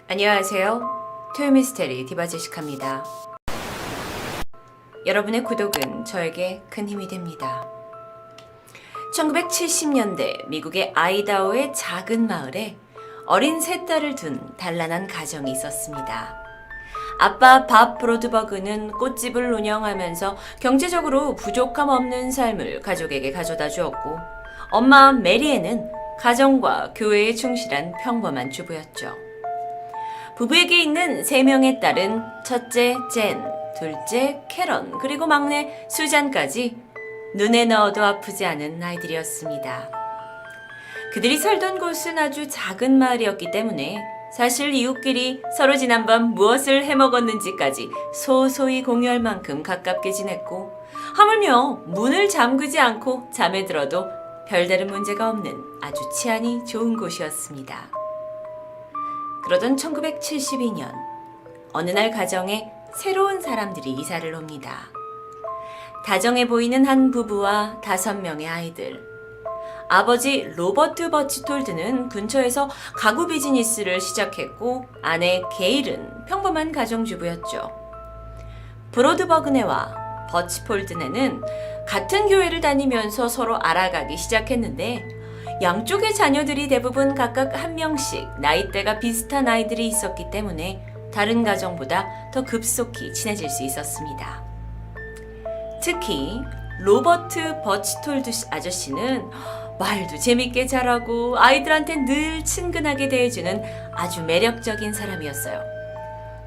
안녕하세요. 토요미스테리 디바제시카입니다. 여러분의 구독은 저에게 큰 힘이 됩니다. 1970년대 미국의 아이다호의 작은 마을에 어린 세 딸을 둔 단란한 가정이 있었습니다. 아빠 밥 브로드버그는 꽃집을 운영하면서 경제적으로 부족함 없는 삶을 가족에게 가져다 주었고, 엄마 메리애는 가정과 교회에 충실한 평범한 주부였죠. 부부에게 있는 3명의 딸은 첫째 젠, 둘째 캐런, 그리고 막내 수잔까지 눈에 넣어도 아프지 않은 아이들이었습니다. 그들이 살던 곳은 아주 작은 마을이었기 때문에 사실 이웃끼리 서로 지난밤 무엇을 해먹었는지까지 소소히 공유할 만큼 가깝게 지냈고, 하물며 문을 잠그지 않고 잠에 들어도 별다른 문제가 없는 아주 치안이 좋은 곳이었습니다. 그러던 1972년 어느 날 가정에 새로운 사람들이 이사를 옵니다. 다정해 보이는 한 부부와 5명의 아이들. 아버지 로버트 버치톨드는 근처에서 가구 비즈니스를 시작했고, 아내 게일은 평범한 가정주부였죠. 브로드버그네와 버치폴드네는 같은 교회를 다니면서 서로 알아가기 시작했는데, 양쪽의 자녀들이 대부분 각각 1명씩 나이대가 비슷한 아이들이 있었기 때문에 다른 가정보다 더 급속히 친해질 수 있었습니다. 특히 로버트 버치톨드 아저씨는 말도 재밌게 잘하고 아이들한테 늘 친근하게 대해주는 아주 매력적인 사람이었어요.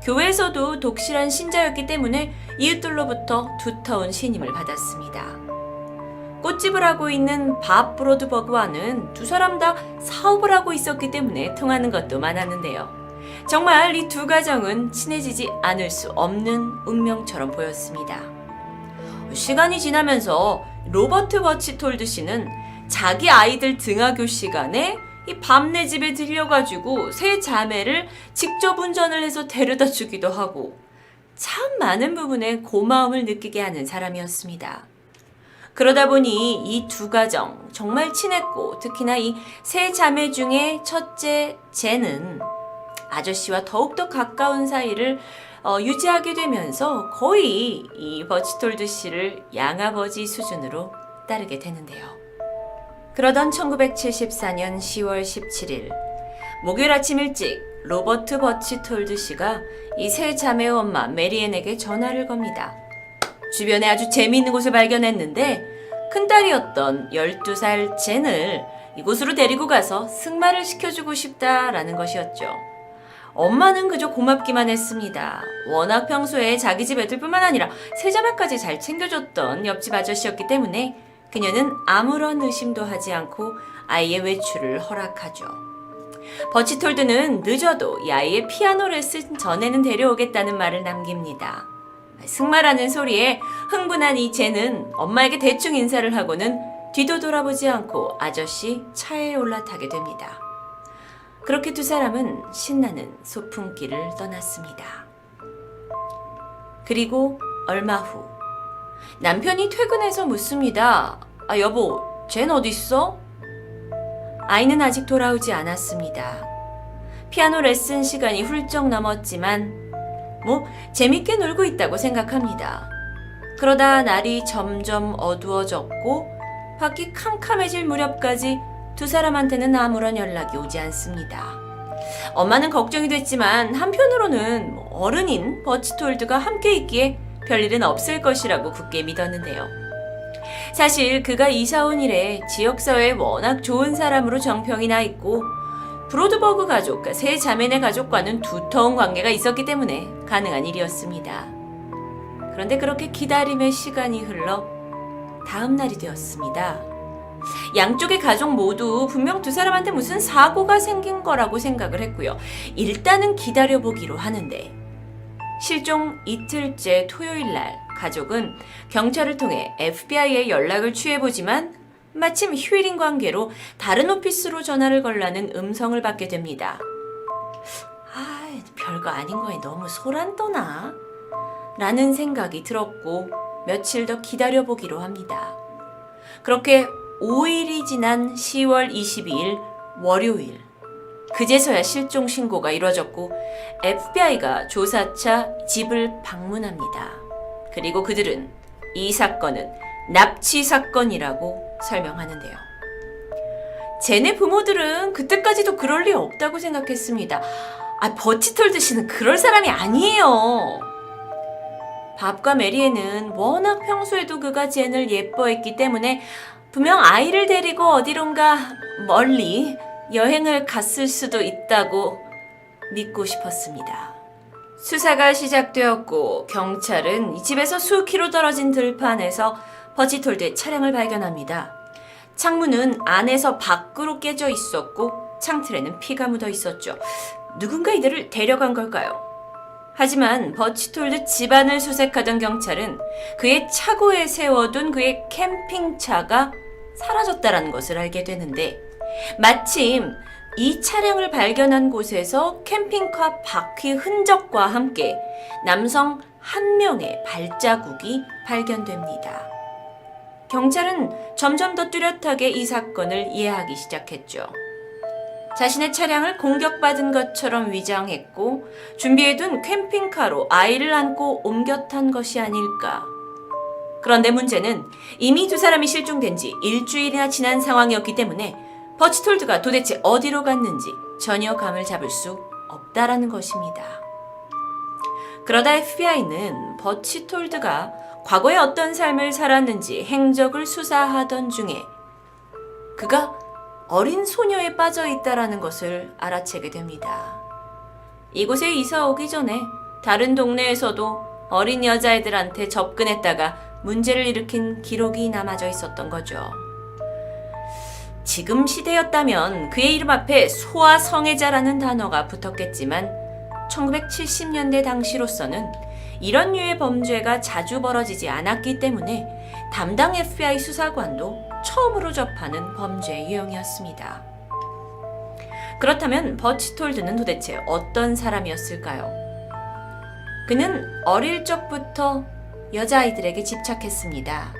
교회에서도 독실한 신자였기 때문에 이웃들로부터 두터운 신임을 받았습니다. 꽃집을 하고 있는 밥 브로드버그와는 두 사람 다 사업을 하고 있었기 때문에 통하는 것도 많았는데요. 정말 이 두 가정은 친해지지 않을 수 없는 운명처럼 보였습니다. 시간이 지나면서 로버트 버치톨드 씨는 자기 아이들 등하교 시간에 이 밤내 집에 들려가지고 세 자매를 직접 운전을 해서 데려다 주기도 하고, 참 많은 부분에 고마움을 느끼게 하는 사람이었습니다. 그러다 보니 이 두 가정 정말 친했고, 특히나 이 세 자매 중에 첫째 젠은 아저씨와 더욱더 가까운 사이를 유지하게 되면서 거의 이 버치톨드 씨를 양아버지 수준으로 따르게 되는데요. 그러던 1974년 10월 17일 목요일 아침 일찍 로버트 버치톨드 씨가 이 세 자매의 엄마 메리앤에게 전화를 겁니다. 주변에 아주 재미있는 곳을 발견했는데 큰딸이었던 12살 젠을 이곳으로 데리고 가서 승마를 시켜주고 싶다라는 것이었죠. 엄마는 그저 고맙기만 했습니다. 워낙 평소에 자기 집 애들뿐만 아니라 세 자매까지 잘 챙겨줬던 옆집 아저씨였기 때문에 그녀는 아무런 의심도 하지 않고 아이의 외출을 허락하죠. 버치톨드는 늦어도 이 아이의 피아노 레슨 전에는 데려오겠다는 말을 남깁니다. 승마라는 소리에 흥분한 이 젠은 엄마에게 대충 인사를 하고는 뒤도 돌아보지 않고 아저씨 차에 올라타게 됩니다. 그렇게 두 사람은 신나는 소풍길을 떠났습니다. 그리고 얼마 후 남편이 퇴근해서 묻습니다. 여보, 젠 어딨어? 아이는 아직 돌아오지 않았습니다. 피아노 레슨 시간이 훌쩍 넘었지만 재밌게 놀고 있다고 생각합니다. 그러다 날이 점점 어두워졌고 밖이 캄캄해질 무렵까지 두 사람한테는 아무런 연락이 오지 않습니다. 엄마는 걱정이 됐지만 한편으로는 어른인 버치톨드가 함께 있기에 별일은 없을 것이라고 굳게 믿었는데요. 사실 그가 이사 온 이래 지역사회에 워낙 좋은 사람으로 정평이 나 있고, 브로드버그 가족과 세 자매네 가족과는 두터운 관계가 있었기 때문에 가능한 일이었습니다. 그런데 그렇게 기다림의 시간이 흘러 다음 날이 되었습니다. 양쪽의 가족 모두 분명 두 사람한테 무슨 사고가 생긴 거라고 생각을 했고요. 일단은 기다려보기로 하는데, 실종 이틀째 토요일 날 가족은 경찰을 통해 FBI에 연락을 취해보지만 마침 휴일인 관계로 다른 오피스로 전화를 걸라는 음성을 받게 됩니다. 별거 아닌 거에 너무 소란 떠나? 라는 생각이 들었고 며칠 더 기다려보기로 합니다. 그렇게 5일이 지난 10월 22일 월요일, 그제서야 실종 신고가 이뤄졌고 FBI가 조사차 집을 방문합니다. 그리고 그들은 이 사건은 납치 사건이라고 설명하는데요. 젠의 부모들은 그때까지도 그럴 리 없다고 생각했습니다. 버치톨드 씨는 그럴 사람이 아니에요. 밥과 메리에는 워낙 평소에도 그가 젠을 예뻐했기 때문에 분명 아이를 데리고 어디론가 멀리 여행을 갔을 수도 있다고 믿고 싶었습니다. 수사가 시작되었고 경찰은 이 집에서 수킬로 떨어진 들판에서 버치톨드의 차량을 발견합니다. 창문은 안에서 밖으로 깨져 있었고 창틀에는 피가 묻어 있었죠. 누군가 이들을 데려간 걸까요? 하지만 버치톨드 집안을 수색하던 경찰은 그의 차고에 세워둔 그의 캠핑차가 사라졌다는 것을 알게 되는데 마침 이 차량을 발견한 곳에서 캠핑카 바퀴 흔적과 함께 남성 한 명의 발자국이 발견됩니다. 경찰은 점점 더 뚜렷하게 이 사건을 이해하기 시작했죠. 자신의 차량을 공격받은 것처럼 위장했고 준비해둔 캠핑카로 아이를 안고 옮겨 탄 것이 아닐까. 그런데 문제는 이미 두 사람이 실종된 지 일주일이나 지난 상황이었기 때문에 버치톨드가 도대체 어디로 갔는지 전혀 감을 잡을 수 없다라는 것입니다. 그러다 FBI는 버치톨드가 과거에 어떤 삶을 살았는지 행적을 수사하던 중에 그가 어린 소녀에 빠져 있다라는 것을 알아채게 됩니다. 이곳에 이사 오기 전에 다른 동네에서도 어린 여자애들한테 접근했다가 문제를 일으킨 기록이 남아져 있었던 거죠. 지금 시대였다면 그의 이름 앞에 소아성애자라는 단어가 붙었겠지만 1970년대 당시로서는 이런 류의 범죄가 자주 벌어지지 않았기 때문에 담당 FBI 수사관도 처음으로 접하는 범죄 유형이었습니다. 그렇다면 버치톨드는 도대체 어떤 사람이었을까요? 그는 어릴 적부터 여자아이들에게 집착했습니다.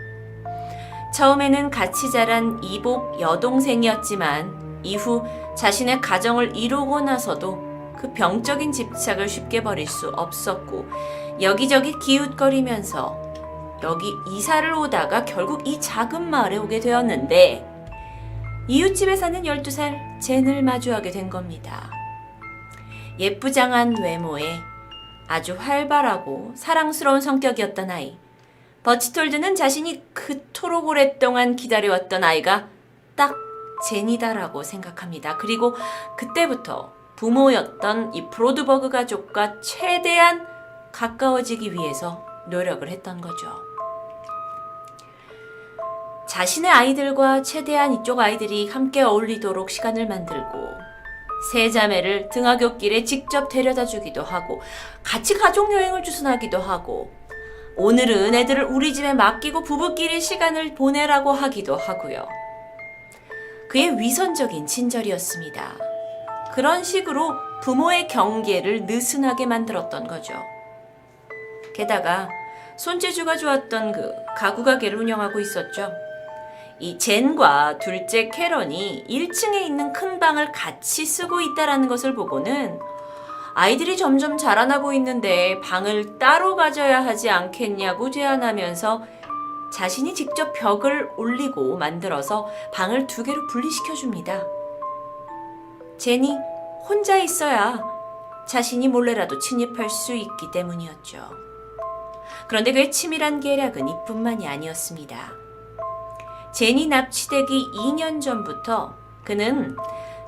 처음에는 같이 자란 이복 여동생이었지만 이후 자신의 가정을 이루고 나서도 그 병적인 집착을 쉽게 버릴 수 없었고 여기저기 기웃거리면서 여기 이사를 오다가 결국 이 작은 마을에 오게 되었는데 이웃집에 사는 12살 젠을 마주하게 된 겁니다. 예쁘장한 외모에 아주 활발하고 사랑스러운 성격이었던 아이. 버치톨드는 자신이 그토록 오랫동안 기다려왔던 아이가 딱 젠이다라고 생각합니다. 그리고 그때부터 부모였던 이 브로드버그 가족과 최대한 가까워지기 위해서 노력을 했던 거죠. 자신의 아이들과 최대한 이쪽 아이들이 함께 어울리도록 시간을 만들고 세 자매를 등하굣길에 직접 데려다 주기도 하고 같이 가족여행을 주선하기도 하고 오늘은 애들을 우리 집에 맡기고 부부끼리 시간을 보내라고 하기도 하고요. 그의 위선적인 친절이었습니다. 그런 식으로 부모의 경계를 느슨하게 만들었던 거죠. 게다가 손재주가 좋았던 그 가구 가게를 운영하고 있었죠. 이 젠과 둘째 캐런이 1층에 있는 큰 방을 같이 쓰고 있다는 것을 보고는 아이들이 점점 자라나고 있는데 방을 따로 가져야 하지 않겠냐고 제안하면서 자신이 직접 벽을 올리고 만들어서 방을 2개로 분리시켜줍니다. 젠이 혼자 있어야 자신이 몰래라도 침입할 수 있기 때문이었죠. 그런데 그의 치밀한 계략은 이뿐만이 아니었습니다. 젠이 납치되기 2년 전부터 그는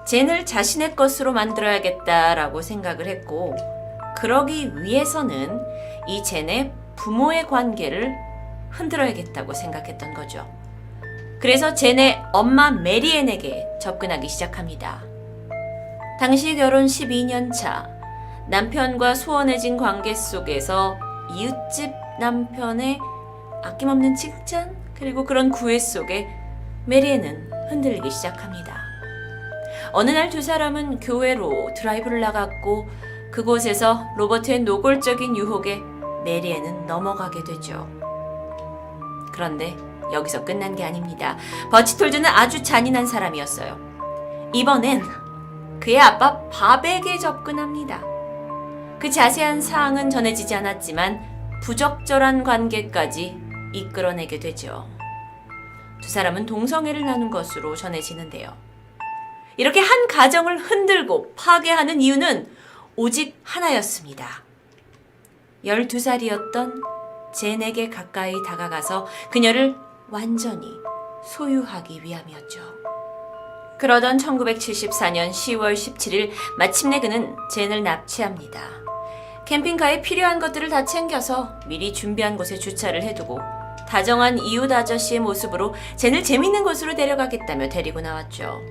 젠을 자신의 것으로 만들어야겠다라고 생각을 했고 그러기 위해서는 이 젠의 부모의 관계를 흔들어야겠다고 생각했던 거죠. 그래서 젠의 엄마 메리앤에게 접근하기 시작합니다. 당시 결혼 12년 차 남편과 소원해진 관계 속에서 이웃집 남편의 아낌없는 칭찬 그리고 그런 구애 속에 메리앤은 흔들리기 시작합니다. 어느 날 두 사람은 교회로 드라이브를 나갔고 그곳에서 로버트의 노골적인 유혹에 메리앤은 넘어가게 되죠. 그런데 여기서 끝난 게 아닙니다. 버치톨드는 아주 잔인한 사람이었어요. 이번엔 그의 아빠 밥에게 접근합니다. 그 자세한 사항은 전해지지 않았지만 부적절한 관계까지 이끌어내게 되죠. 두 사람은 동성애를 나눈 것으로 전해지는데요. 이렇게 한 가정을 흔들고 파괴하는 이유는 오직 하나였습니다. 12살이었던 젠에게 가까이 다가가서 그녀를 완전히 소유하기 위함이었죠. 그러던 1974년 10월 17일 마침내 그는 젠을 납치합니다. 캠핑카에 필요한 것들을 다 챙겨서 미리 준비한 곳에 주차를 해두고 다정한 이웃 아저씨의 모습으로 젠을 재밌는 곳으로 데려가겠다며 데리고 나왔죠.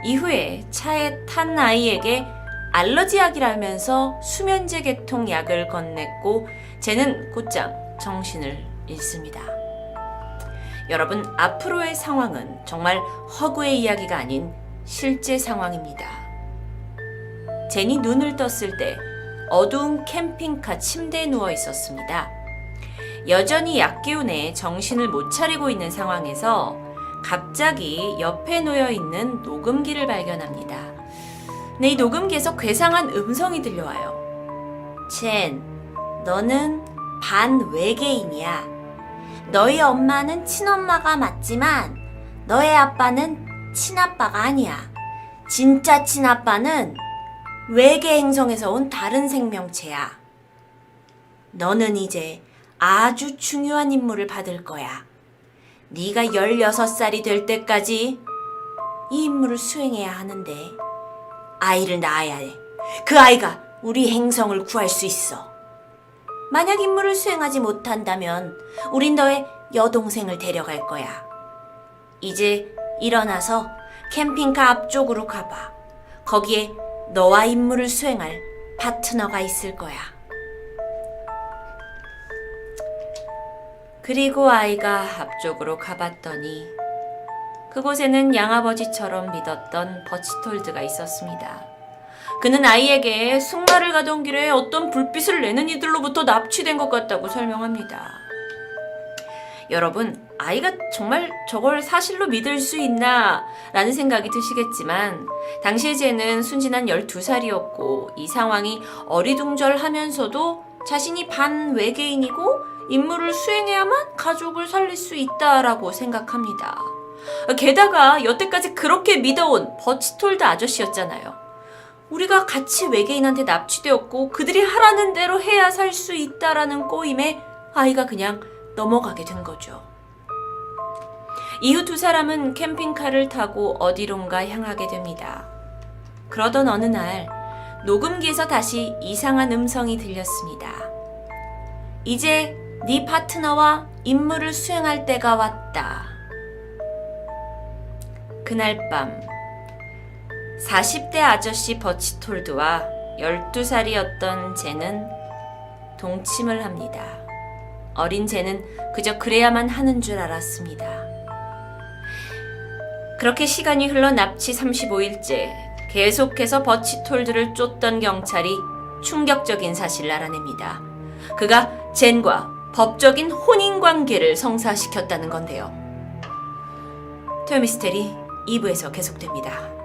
이후에 차에 탄 아이에게 알러지약이라면서 수면제 계통 약을 건넸고 젠은 곧장 정신을 잃습니다. 여러분, 앞으로의 상황은 정말 허구의 이야기가 아닌 실제 상황입니다. 젠이 눈을 떴을 때 어두운 캠핑카 침대에 누워 있었습니다. 여전히 약기운에 정신을 못 차리고 있는 상황에서 갑자기 옆에 놓여 있는 녹음기를 발견합니다. 이 녹음기에서 괴상한 음성이 들려와요. 젠, 너는 반외계인이야. 너희 엄마는 친엄마가 맞지만 너의 아빠는 친아빠가 아니야. 진짜 친아빠는 외계 행성에서 온 다른 생명체야. 너는 이제 아주 중요한 임무를 받을 거야. 네가 16살이 될 때까지 이 임무를 수행해야 하는데 아이를 낳아야 해. 그 아이가 우리 행성을 구할 수 있어. 만약 임무를 수행하지 못한다면 우린 너의 여동생을 데려갈 거야. 이제 일어나서 캠핑카 앞쪽으로 가봐. 거기에 너와 임무를 수행할 파트너가 있을 거야. 그리고 아이가 앞쪽으로 가봤더니 그곳에는 양아버지처럼 믿었던 버치톨드가 있었습니다. 그는 아이에게 승마를 가던 길에 어떤 불빛을 내는 이들로부터 납치된 것 같다고 설명합니다. 여러분, 아이가 정말 저걸 사실로 믿을 수 있나? 라는 생각이 드시겠지만 당시에 쟤는 순진한 12살이었고 이 상황이 어리둥절하면서도 자신이 반외계인이고 임무를 수행해야만 가족을 살릴 수 있다라고 생각합니다. 게다가 여태까지 그렇게 믿어온 버치톨드 아저씨였잖아요. 우리가 같이 외계인한테 납치되었고 그들이 하라는 대로 해야 살 수 있다라는 꼬임에 아이가 그냥 넘어가게 된 거죠. 이후 두 사람은 캠핑카를 타고 어디론가 향하게 됩니다. 그러던 어느 날 녹음기에서 다시 이상한 음성이 들렸습니다. 이제 네 파트너와 임무를 수행할 때가 왔다. 그날 밤 40대 아저씨 버치톨드와 12살이었던 젠은 동침을 합니다. 어린 젠은 그저 그래야만 하는 줄 알았습니다. 그렇게 시간이 흘러 납치 35일째 계속해서 버치톨드를 쫓던 경찰이 충격적인 사실을 알아냅니다. 그가 젠과 법적인 혼인관계를 성사시켰다는 건데요. 토요미스테리 2부에서 계속됩니다.